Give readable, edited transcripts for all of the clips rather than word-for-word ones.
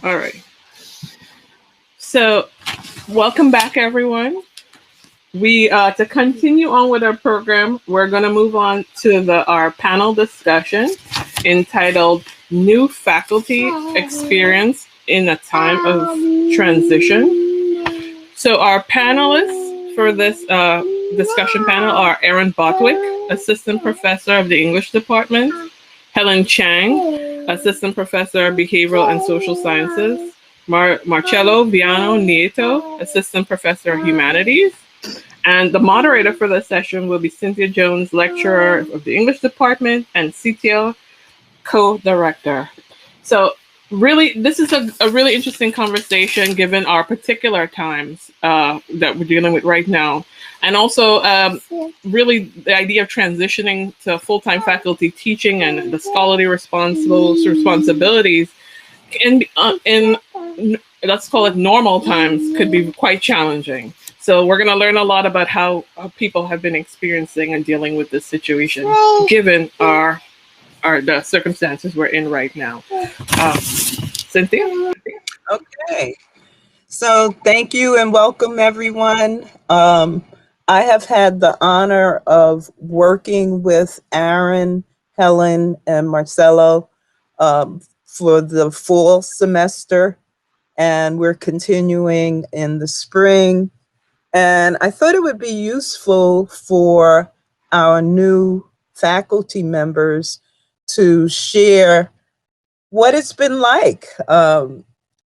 All right. So, welcome back, everyone. We to continue on with our program, we're going to move on to the our panel discussion entitled "New Faculty Experience in a Time of Transition." So, our panelists for this discussion panel are Aaron Botwick, Assistant Professor of the English Department, Helen Chang, Assistant Professor of Behavioral and Social Sciences, Marcello Viano Nieto, Assistant Professor of Humanities, and the moderator for the session will be Cynthia Jones, Lecturer of the English Department, and CTL Co-Director. So really, this is a really interesting conversation given our particular times that we're dealing with right now. And also, really, the idea of transitioning to full-time faculty teaching and the scholarly responsibilities in let's call it normal times could be quite challenging. So we're going to learn a lot about how people have been experiencing and dealing with this situation, given the circumstances we're in right now. Cynthia? Okay. So thank you and welcome, everyone. I have had the honor of working with Aaron, Helen, and Marcello for the fall semester, and we're continuing in the spring. And I thought it would be useful for our new faculty members to share what it's been like.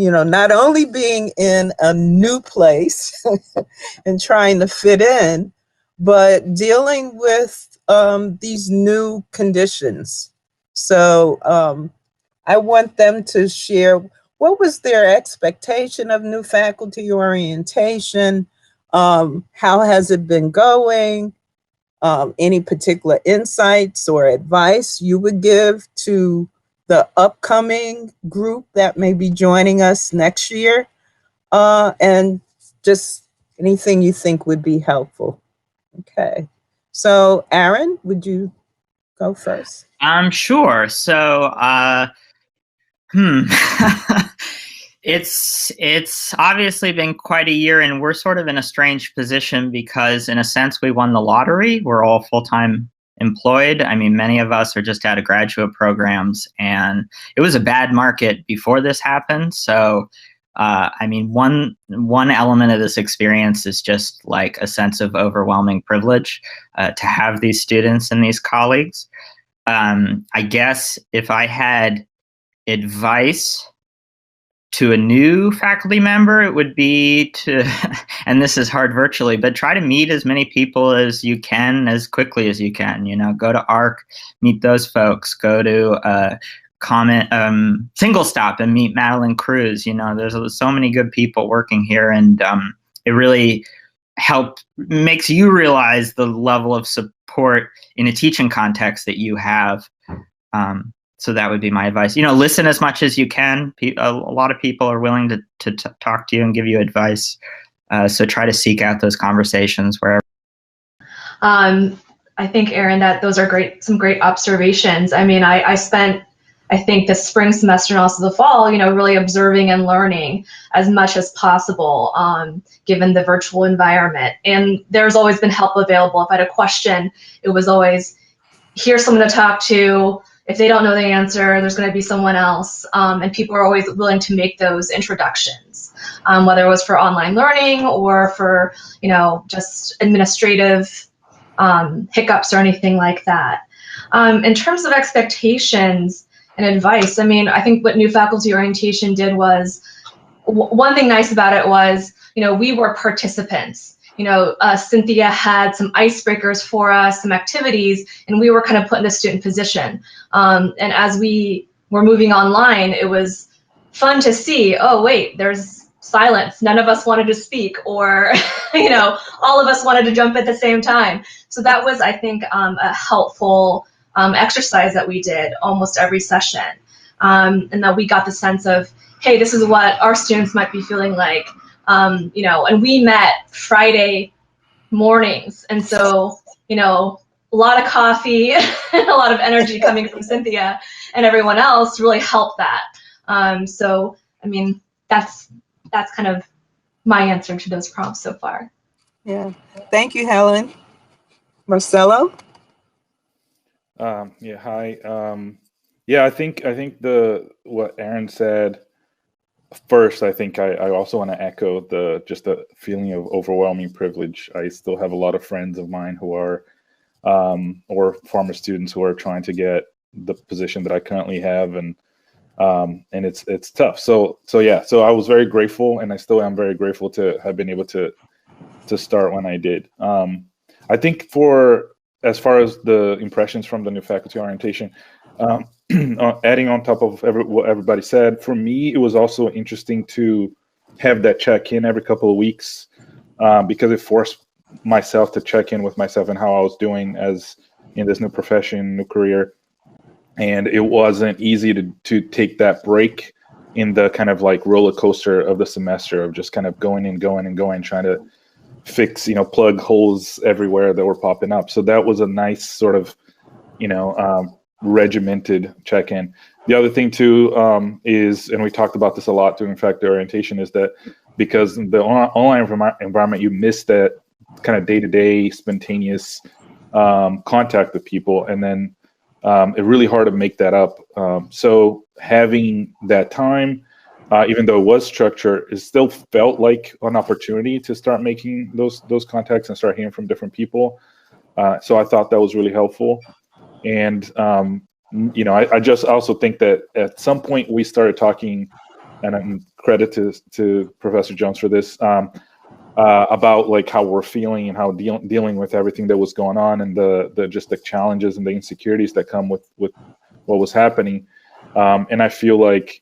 Not only being in a new place and trying to fit in, but dealing with these new conditions. So I want them to share what was their expectation of new faculty orientation, how has it been going, any particular insights or advice you would give to the upcoming group that may be joining us next year, and just anything you think would be helpful. Okay. So, Aaron, would you go first? Sure. So, it's obviously been quite a year, and we're sort of in a strange position because, in a sense, we won the lottery. We're all full-time employed. I mean, many of us are just out of graduate programs, and it was a bad market before this happened. So, one element of this experience is just like a sense of overwhelming privilege to have these students and these colleagues. I guess if I had advice to a new faculty member, it would be to, and this is hard virtually, but try to meet as many people as you can, as quickly as you can. Go to ARC, meet those folks, go to Single Stop and meet Madeline Cruz. There's so many good people working here, and it really makes you realize the level of support in a teaching context that you have. So that would be my advice. Listen as much as you can. A lot of people are willing to talk to you and give you advice. So try to seek out those conversations wherever. I think, Aaron, that those are some great observations. I mean, I spent, I think, the spring semester and also the fall, really observing and learning as much as possible, given the virtual environment. And there's always been help available. If I had a question, it was always, here's someone to talk to. If they don't know the answer, there's going to be someone else. And people are always willing to make those introductions, whether it was for online learning or for, just administrative hiccups or anything like that. In terms of expectations and advice, I think what new faculty orientation did was, one thing nice about it was, we were participants. Cynthia had some icebreakers for us, some activities, and we were kind of put in the student position. And as we were moving online, it was fun to see, oh, wait, there's silence. None of us wanted to speak, or, all of us wanted to jump at the same time. So that was, I think, a helpful exercise that we did almost every session. And that we got the sense of, hey, this is what our students might be feeling like. And we met Friday mornings. And so, a lot of coffee, a lot of energy coming from Cynthia and everyone else really helped that. So I mean, that's kind of my answer to those prompts so far. Yeah. Thank you, Helen. Marcelo? Yeah, hi. Yeah, I think what Aaron said first, I think I also want to echo the feeling of overwhelming privilege. I still have a lot of friends of mine who are or former students who are trying to get the position that I currently have, and it's tough. So yeah, so I was very grateful, and I still am very grateful to have been able to start when I did. I think as far as the impressions from the new faculty orientation, adding on top of what everybody said, for me, it was also interesting to have that check-in every couple of weeks, because it forced myself to check in with myself and how I was doing as in this new profession, new career. And it wasn't easy to take that break in the kind of like roller coaster of the semester of just kind of going and going and going, trying to fix, plug holes everywhere that were popping up. So that was a nice sort of, regimented check-in. The other thing too is, and we talked about this a lot during faculty orientation, is that because the online environment, you miss that kind of day-to-day spontaneous contact with people, and then it's really hard to make that up. So having that time, even though it was structured, it still felt like an opportunity to start making those contacts and start hearing from different people. So I thought that was really helpful. And, I just also think that at some point we started talking, and I'm credit to Professor Jones for this, about like how we're feeling and how dealing with everything that was going on, and the challenges and the insecurities that come with what was happening. And I feel like,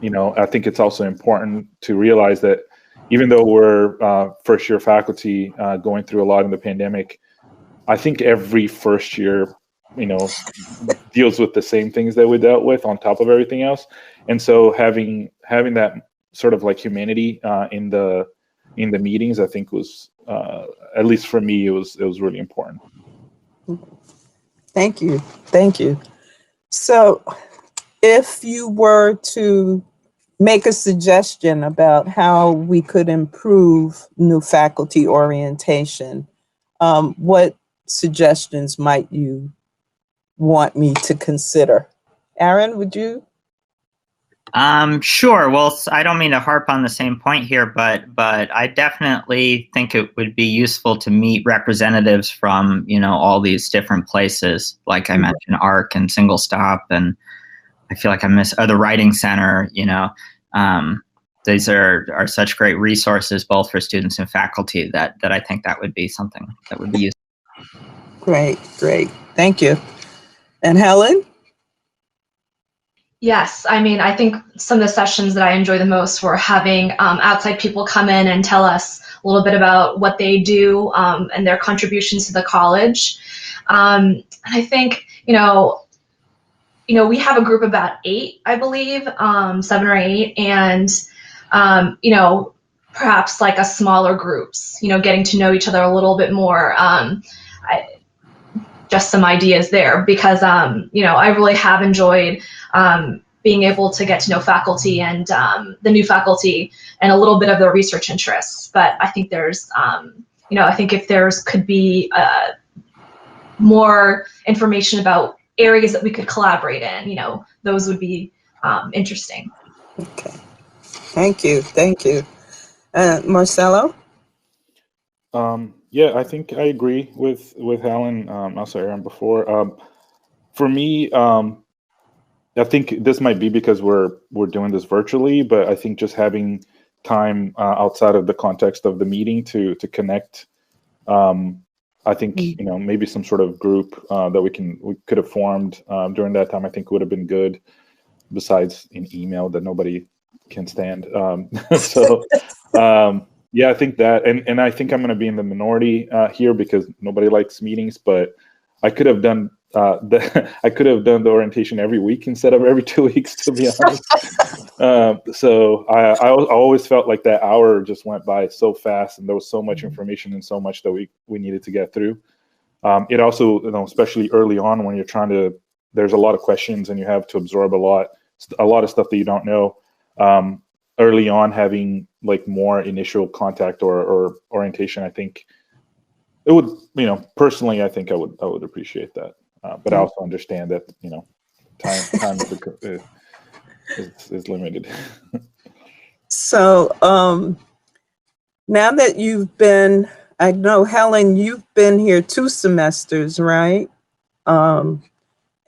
I think it's also important to realize that even though we're first year faculty going through a lot in the pandemic, I think every first year, deals with the same things that we dealt with on top of everything else. And so having that sort of like humanity in the meetings, I think was, at least for me, it was really important. Thank you. So if you were to make a suggestion about how we could improve new faculty orientation, what suggestions might you want me to consider? Aaron, would you? Sure. Well, I don't mean to harp on the same point here, but I definitely think it would be useful to meet representatives from, all these different places. Like I mentioned, ARC and Single Stop, and I feel like I miss the Writing Center. These are such great resources, both for students and faculty, that I think that would be something that would be useful. Great. Thank you. And Helen? Yes, I mean, I think some of the sessions that I enjoy the most were having outside people come in and tell us a little bit about what they do and their contributions to the college. And I think, we have a group of about 8, I believe, 7 or 8, and, perhaps like a smaller groups, getting to know each other a little bit more. Just some ideas there, because, I really have enjoyed being able to get to know faculty and the new faculty and a little bit of their research interests. But I think there's, I think if could be more information about areas that we could collaborate in, those would be interesting. Okay. Thank you. Marcelo? Yeah, I think I agree with Helen, also Aaron before. For me, I think this might be because we're doing this virtually, but I think just having time outside of the context of the meeting to connect, I think maybe some sort of group that we could have formed during that time, I think would have been good. Besides an email that nobody can stand, so. Yeah, I think that, and I think I'm going to be in the minority here because nobody likes meetings. But I could have done the orientation every week instead of every 2 weeks, to be honest. So I always felt like that hour just went by so fast, and there was so much information and so much that we needed to get through. It also, especially early on when you're there's a lot of questions and you have to absorb a lot of stuff that you don't know. early on having like more initial contact or orientation, I think it would, personally, I think I would appreciate that. But I also understand that, time is limited. So now that you've been, I know, Helen, you've been here 2 semesters, right?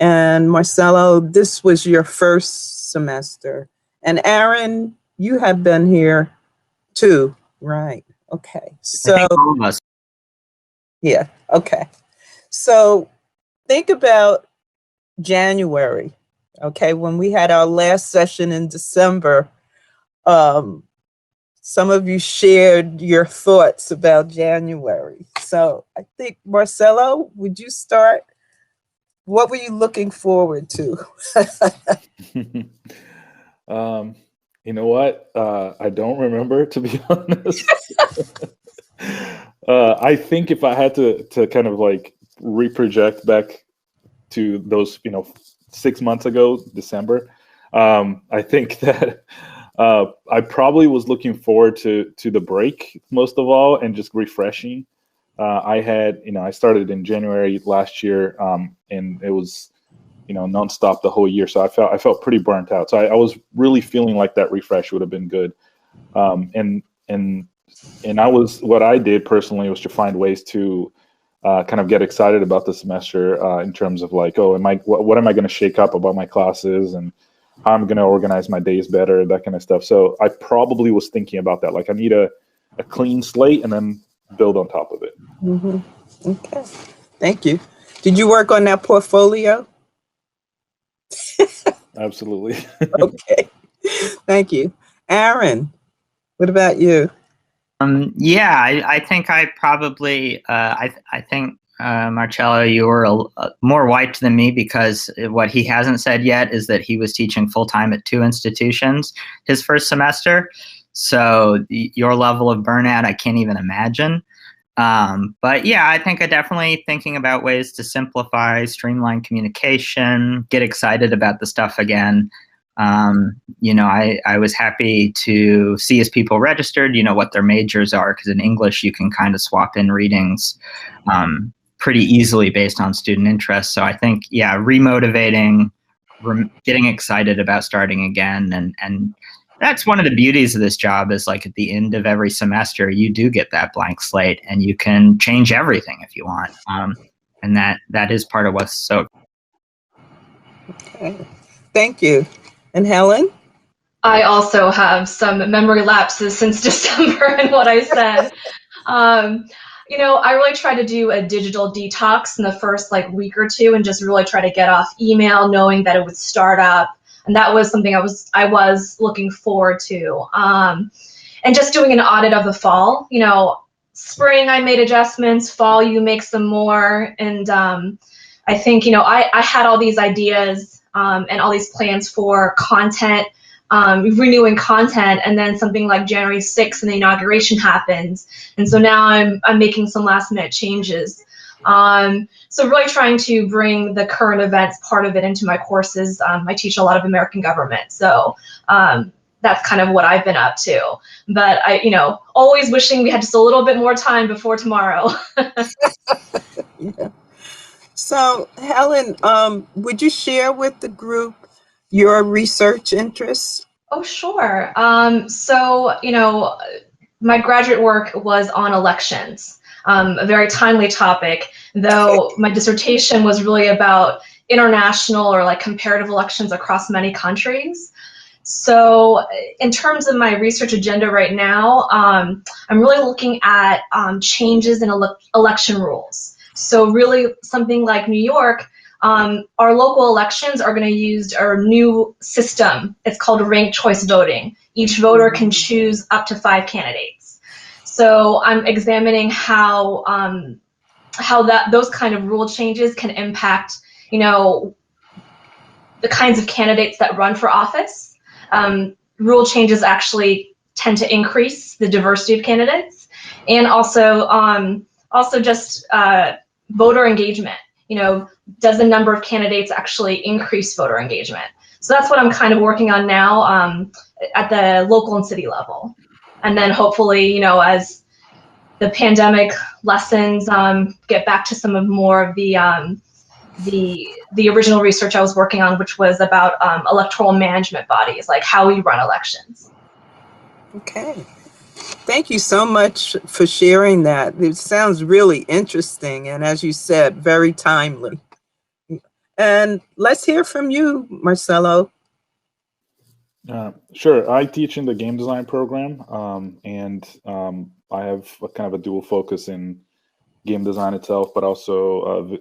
And Marcelo, this was your first semester. And Aaron, you have been here too, right? Okay. So, I think all of us. yeah, okay. So think about January, okay, when we had our last session in December. Some of you shared your thoughts about January. So I think, Marcelo, would you start? What were you looking forward to? You know what? I don't remember, to be honest. I think if I had to kind of like reproject back to those, 6 months ago, December, I think that I probably was looking forward to the break most of all, and just refreshing. I had, I started in January last year, and it was, nonstop the whole year. So I felt pretty burnt out. So I was really feeling like that refresh would have been good. And what I did personally was to find ways to kind of get excited about the semester in terms of like, oh, what am I going to shake up about my classes, and how I'm going to organize my days better, that kind of stuff. So I probably was thinking about that. Like, I need a clean slate and then build on top of it. Mm-hmm. Okay. Thank you. Did you work on that portfolio? Absolutely. Okay. Thank you. Aaron, what about you? Yeah, I think I probably, I think, Marcello, you were more wiped than me, because what he hasn't said yet is that he was teaching full-time at 2 institutions his first semester. So your level of burnout, I can't even imagine. But yeah, I think I definitely thinking about ways to simplify, streamline communication, get excited about the stuff again. I was happy to see as people registered, what their majors are, because in English you can kind of swap in readings pretty easily based on student interest. So I think, yeah, remotivating, getting excited about starting again. And that's one of the beauties of this job, is like at the end of every semester, you do get that blank slate and you can change everything if you want. And that is part of what's so. Okay. Thank you. And Helen? I also have some memory lapses since December in what I said. I really try to do a digital detox in the first week or 2, and just really try to get off email, knowing that it would start up. And that was something I was looking forward to. And just doing an audit of the fall. Spring I made adjustments, fall you make some more. And I think, I had all these ideas and all these plans for content, renewing content, and then something like January 6th and the inauguration happens. And so now I'm making some last minute changes. So really trying to bring the current events part of it into my courses. I teach a lot of American government. So that's kind of what I've been up to. But I, always wishing we had just a little bit more time before tomorrow. Yeah. So Helen, would you share with the group your research interests? Oh, sure. So, my graduate work was on elections, a very timely topic, though my dissertation was really about international or comparative elections across many countries. So in terms of my research agenda right now, I'm really looking at changes in election rules. So really something like New York, our local elections are going to use our new system. It's called ranked choice voting. Each voter can choose up to 5 candidates. So I'm examining how those kind of rule changes can impact, the kinds of candidates that run for office. Rule changes actually tend to increase the diversity of candidates, and also just voter engagement. Does the number of candidates actually increase voter engagement? So that's what I'm kind of working on now at the local and city level. And then hopefully, you know, as the pandemic lessons, get back to some of more of the original research I was working on, which was about electoral management bodies, like how we run elections. Okay. Thank you so much for sharing that. It sounds really interesting, and as you said, very timely. And let's hear from you, Marcelo. Sure. I teach in the game design program, and I have a kind of a dual focus in game design itself, but also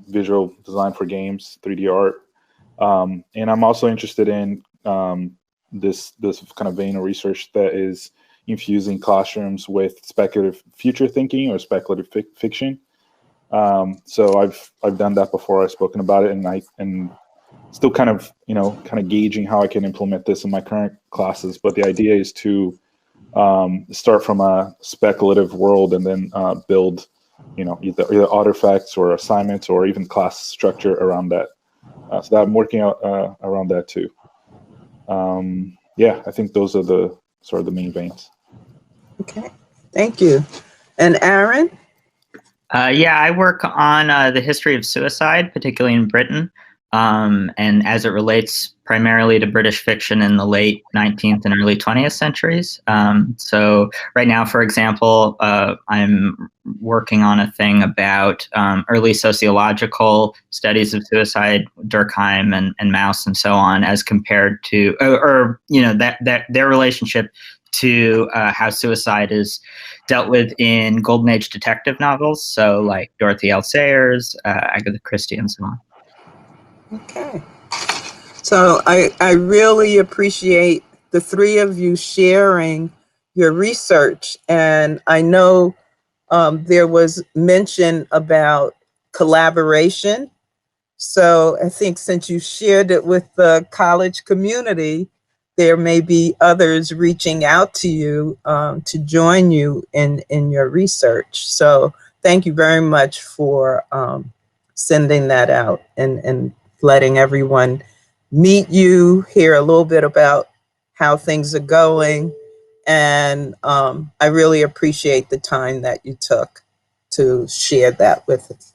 visual design for games, 3D art. And I'm also interested in this kind of vein of research that is infusing classrooms with speculative future thinking or speculative fiction. So I've done that before. I've spoken about it, and still kind of gauging how I can implement this in my current classes. But the idea is to start from a speculative world and then build, either artifacts or assignments or even class structure around that. So that I'm working out around that too. I think those are the sort of the main veins. Okay, thank you. And Aaron? I work on the history of suicide, particularly in Britain, and as it relates primarily to British fiction in the late 19th and early 20th centuries. So right now, for example, I'm working on a thing about early sociological studies of suicide, Durkheim and Mauss and so on, as compared to, that their relationship to how suicide is dealt with in Golden Age detective novels, so like Dorothy L. Sayers, Agatha Christie, and so on. Okay. So I really appreciate the three of you sharing your research. And I know there was mention about collaboration. So I think since you shared it with the college community, there may be others reaching out to you to join you in your research. So thank you very much for sending that out and letting everyone meet you, hear a little bit about how things are going. And I really appreciate the time that you took to share that with us.